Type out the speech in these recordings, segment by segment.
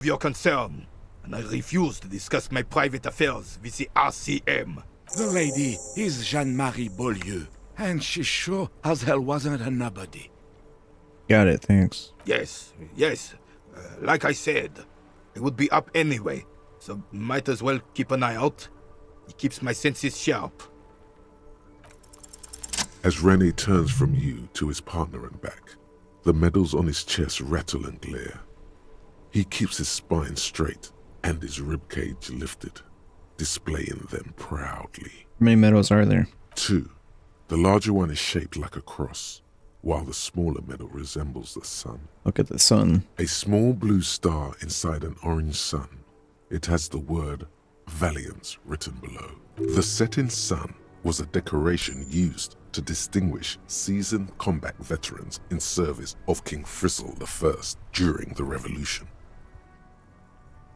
Your concern, and I refuse to discuss my private affairs with the RCM. The lady is Jeanne-Marie Beaulieu, and she sure as hell wasn't a nobody. Got it, thanks. Yes. Like I said, I would be up anyway, so might as well keep an eye out. It keeps my senses sharp. As Rene turns from you to his partner and back, the medals on his chest rattle and glare. He keeps his spine straight and his ribcage lifted, displaying them proudly. How many medals are there? 2. The larger one is shaped like a cross, while the smaller medal resembles the sun. Look at the sun. A small blue star inside an orange sun. It has the word Valiance written below. The setting sun was a decoration used to distinguish seasoned combat veterans in service of King Frizzle I during the Revolution.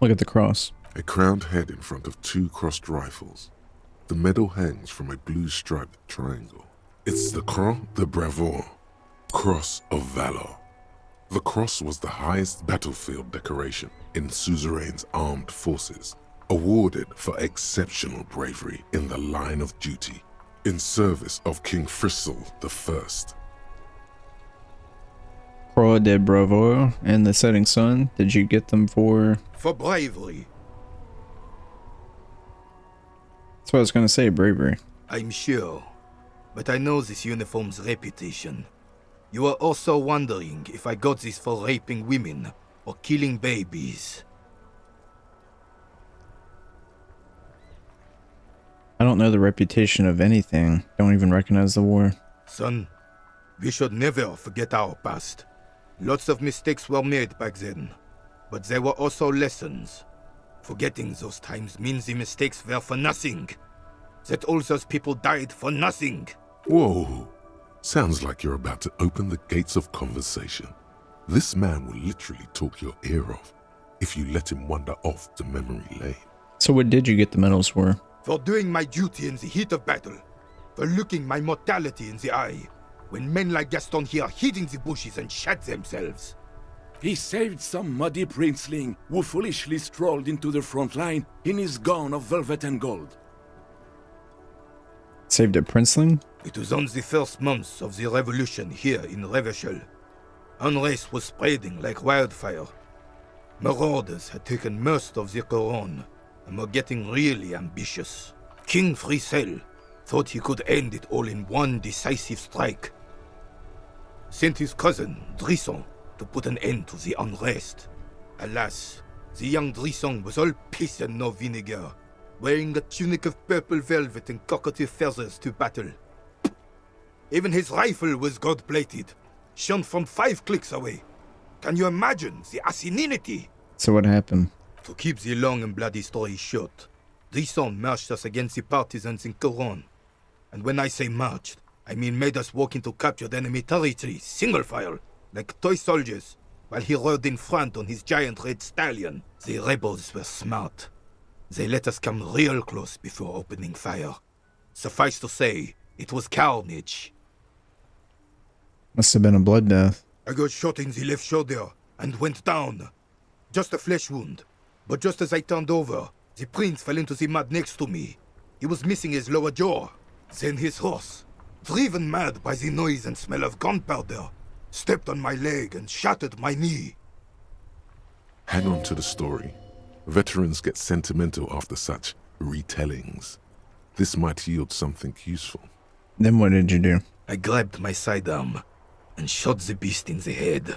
Look at the cross. A crowned head in front of 2 crossed rifles. The medal hangs from a blue striped triangle. It's the Croix de Bravoure, Cross of Valor. The cross was the highest battlefield decoration in Suzerain's armed forces, awarded for exceptional bravery in the line of duty in service of King Frizzle I. Croix de Bravoure and the Setting Sun. Did you get them for? For bravery. That's what I was gonna say, bravery. I'm sure, but I know this uniform's reputation. You are also wondering if I got this for raping women or killing babies. I don't know the reputation of anything. Don't even recognize the war. Son, we should never forget our past. Lots of mistakes were made back then, but there were also lessons. Forgetting those times means the mistakes were for nothing. That all those people died for nothing. Whoa. Sounds like you're about to open the gates of conversation. This man will literally talk your ear off if you let him wander off to memory lane. So what did you get the medals for? For doing my duty in the heat of battle. For looking my mortality in the eye. When men like Gaston here hid in the bushes and shot themselves. He saved some muddy princeling who foolishly strolled into the front line in his gown of velvet and gold. Saved a princeling? It was on the first months of the revolution here in Revachol. Unrest was spreading like wildfire. Marauders had taken most of the Couronne and were getting really ambitious. King Frizzle thought he could end it all in one decisive strike. Sent his cousin, Drisson, to put an end to the unrest. Alas, the young Drisson was all piss and no vinegar, wearing a tunic of purple velvet and cockatiel feathers to battle. Even his rifle was gold-plated, shone from 5 clicks away. Can you imagine the asininity? So what happened? To keep the long and bloody story short, Drisson marched us against the partisans in Couronne. And when I say marched, I mean made us walk into captured enemy territory, single file, like toy soldiers, while he rode in front on his giant red stallion. The rebels were smart. They let us come real close before opening fire. Suffice to say, it was carnage. Must have been a bloodbath. I got shot in the left shoulder and went down. Just a flesh wound. But just as I turned over, the prince fell into the mud next to me. He was missing his lower jaw. Then his horse, driven mad by the noise and smell of gunpowder, stepped on my leg and shattered my knee. Hang on to the story. Veterans get sentimental after such retellings. This might yield something useful. Then what did you do? I grabbed my sidearm and shot the beast in the head.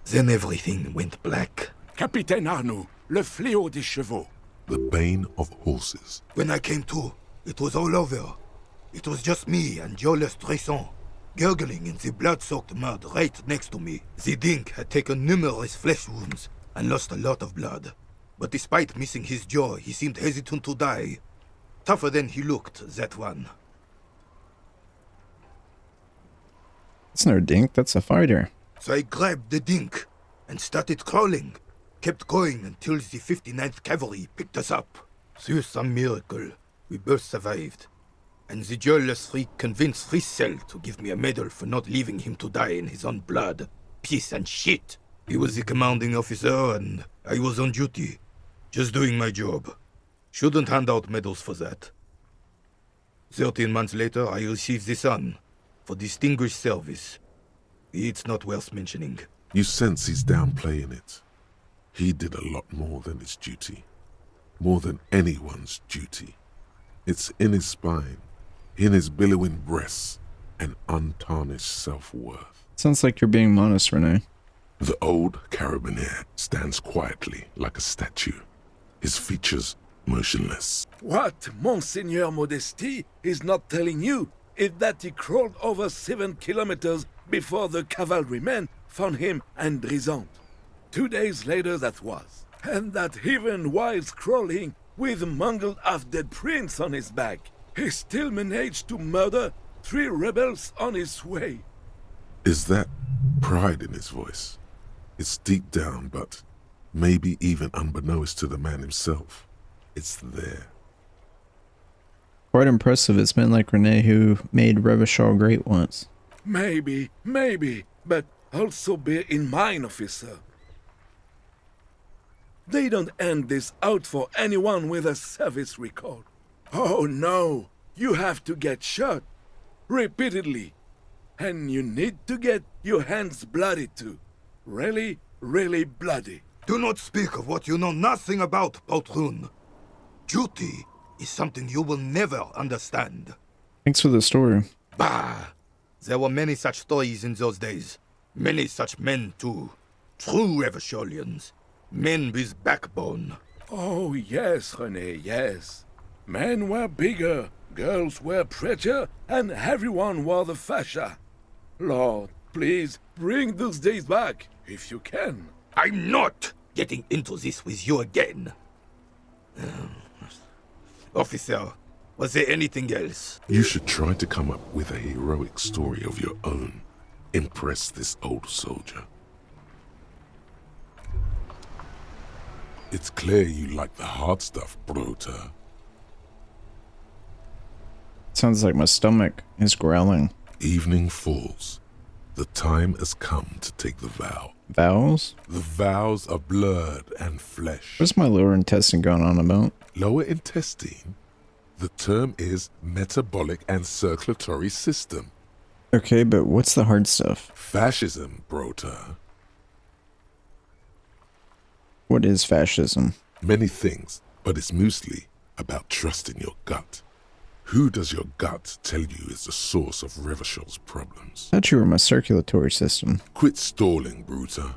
Then everything went black. Capitaine Arnoux, le fléau des chevaux. The bane of horses. When I came to, it was all over. It was just me and Jolas Tresson, gurgling in the blood-soaked mud right next to me. The dink had taken numerous flesh wounds and lost a lot of blood. But despite missing his jaw, he seemed hesitant to die. Tougher than he looked, that one. That's no dink, that's a fighter. So I grabbed the dink and started crawling. Kept going until the 59th Cavalry picked us up. Through some miracle, we both survived. And the joyless freak convinced Frizzle to give me a medal for not leaving him to die in his own blood. Piece and shit. He was the commanding officer and I was on duty. Just doing my job. Shouldn't hand out medals for that. 13 months later, I received the Sun for distinguished service. It's not worth mentioning. You sense he's downplaying it. He did a lot more than his duty. More than anyone's duty. It's in his spine, in his billowing breasts, and untarnished self-worth. Sounds like you're being modest, Renee. The old carabinier stands quietly like a statue, his features motionless. What Monseigneur Modesty is not telling you is that he crawled over 7 kilometers before the cavalrymen found him and Drizant. 2 days later that was. And that even while crawling with a mangled half-dead prince on his back, he still managed to murder 3 rebels on his way. Is that pride in his voice? It's deep down, but maybe even unbeknownst to the man himself, it's there. Quite impressive. It's been like Renee who made Revachol great once. Maybe, but also bear in mind, officer. They don't end this out for anyone with a service record. Oh no, you have to get shot. Repeatedly. And you need to get your hands bloody too. Really, really bloody. Do not speak of what you know nothing about, Poltroon. Duty is something you will never understand. Thanks for the story. Bah! There were many such stories in those days. Many such men, too. True Revacholians. Men with backbone. Oh yes, René, yes. Men were bigger, girls were prettier, and everyone wore the fascia. Lord, please bring those days back, if you can. I'm not getting into this with you again. Officer, was there anything else? You should try to come up with a heroic story of your own. Impress this old soldier. It's clear you like the hard stuff, Brota. Sounds like my stomach is growling. Evening falls. The time has come to take the vow. Vows? The vows of blood and flesh. What's my lower intestine going on about? Lower intestine? The term is metabolic and circulatory system. Okay, but what's the hard stuff? Fascism, Brota. What is fascism? Many things, but it's mostly about trusting your gut. Who does your gut tell you is the source of Revachol's problems? I thought you were my circulatory system. Quit stalling, Bruta.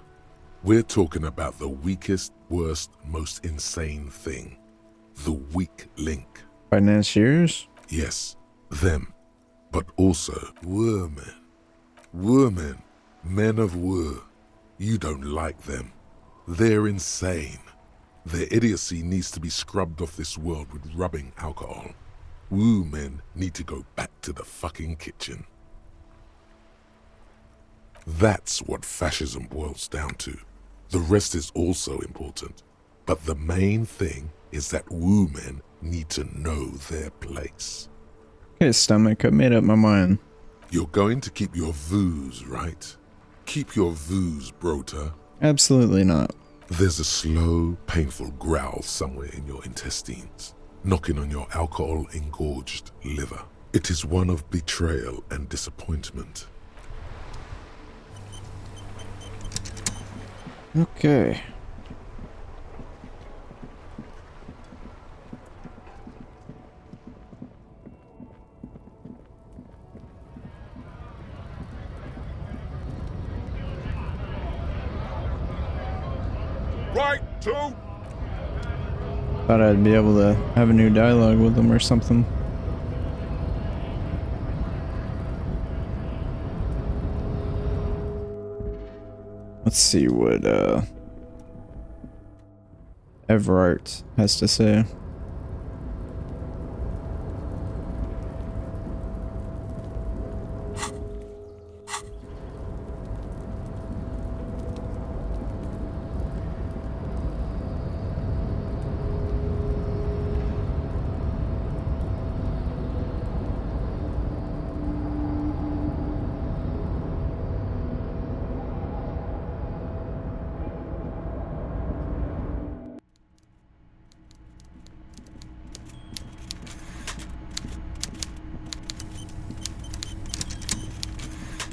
We're talking about the weakest, worst, most insane thing. The weak link. Financiers? Yes, them. But also women. Women. Men of war. You don't like them. They're insane. Their idiocy needs to be scrubbed off this world with rubbing alcohol. Woo men need to go back to the fucking kitchen. That's what fascism boils down to. The rest is also important. But the main thing is that woo men need to know their place. Okay, stomach, I made up my mind. You're going to keep your voos, right? Keep your voos, Brota. Absolutely not. There's a slow, painful growl somewhere in your intestines, knocking on your alcohol-engorged liver. It is one of betrayal and disappointment. Okay. Right, two. Thought I'd be able to have a new dialogue with them or something. Let's see what Everart has to say.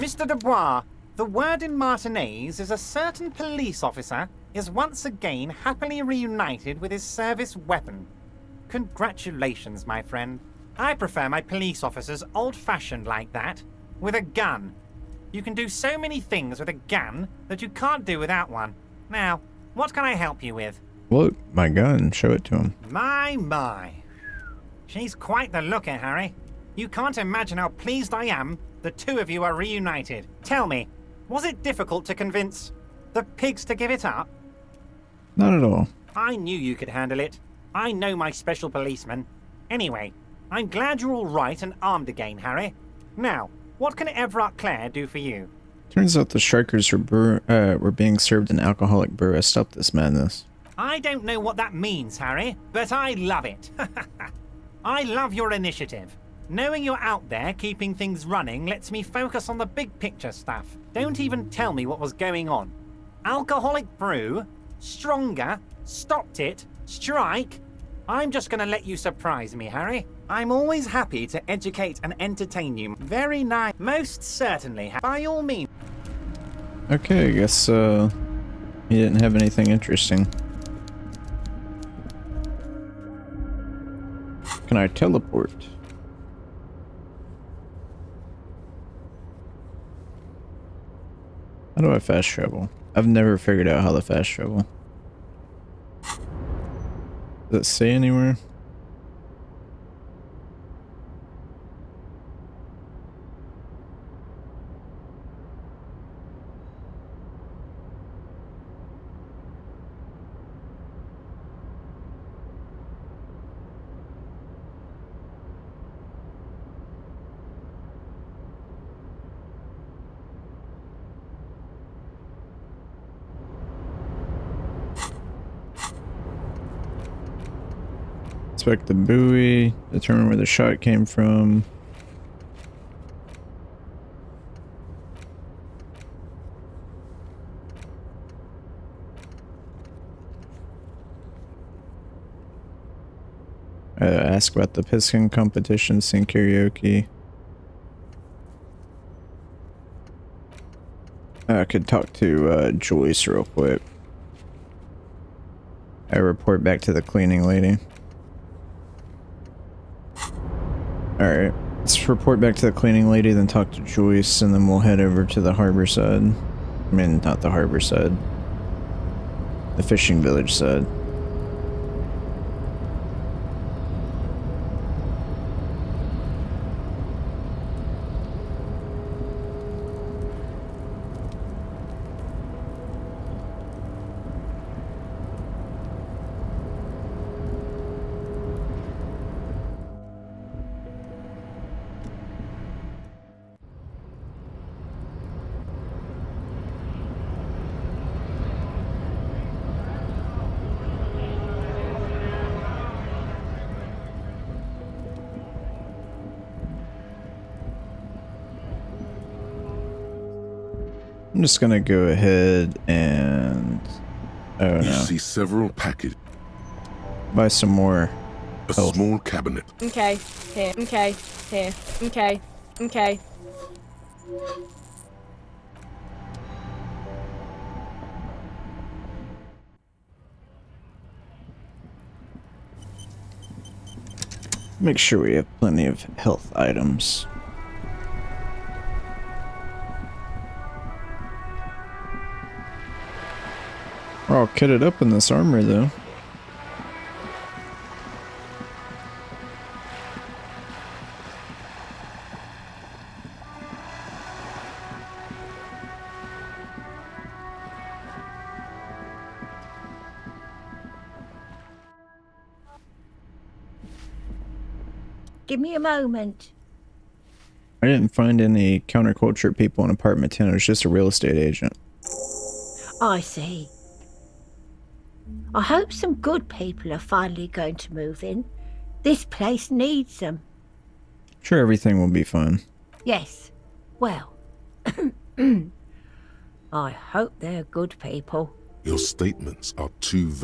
Mr. Dubois, the word in Martinez is a certain police officer is once again happily reunited with his service weapon. Congratulations, my friend. I prefer my police officers old-fashioned like that, with a gun. You can do so many things with a gun that you can't do without one. Now, what can I help you with? Look, my gun. Show it to him. My. She's quite the looker, Harry. You can't imagine how pleased I am the two of you are reunited. Tell me, was it difficult to convince the pigs to give it up? Not at all. I knew you could handle it. I know my special policeman. Anyway, I'm glad you're all right and armed again, Harry. Now, what can Everard Clare do for you? Turns out the strikers were being served an alcoholic brew. I stopped this madness. I don't know what that means, Harry, but I love it. I love your initiative. Knowing you're out there keeping things running lets me focus on the big picture stuff. Don't even tell me what was going on. Alcoholic brew? Stronger? Stopped it? Strike? I'm just gonna let you surprise me, Harry. I'm always happy to educate and entertain you. Very nice. Most certainly, by all means. Okay, I guess, he didn't have anything interesting. Can I teleport? How do I fast travel? I've never figured out how to fast travel. Does it say anywhere? Inspect the buoy, determine where the shot came from. Ask about the piston competition, sing karaoke. I could talk to Joyce real quick. I report back to the cleaning lady. Alright, let's report back to the cleaning lady, then talk to Joyce, and then we'll head over to the harbor side. I mean, not the harbor side. The fishing village side. I'm just gonna go ahead and... oh You no. see several packages. Buy some more. A health. small cabinet. Okay, here, okay, here, okay, okay. Make sure we have plenty of health items. We're all kitted up in this armor though. Give me a moment. I didn't find any counterculture people in apartment 10. It was just a real estate agent. I see. I hope some good people are finally going to move in. This place needs them. Sure, everything will be fine. Yes. Well, I hope they're good people. Your statements are too vague.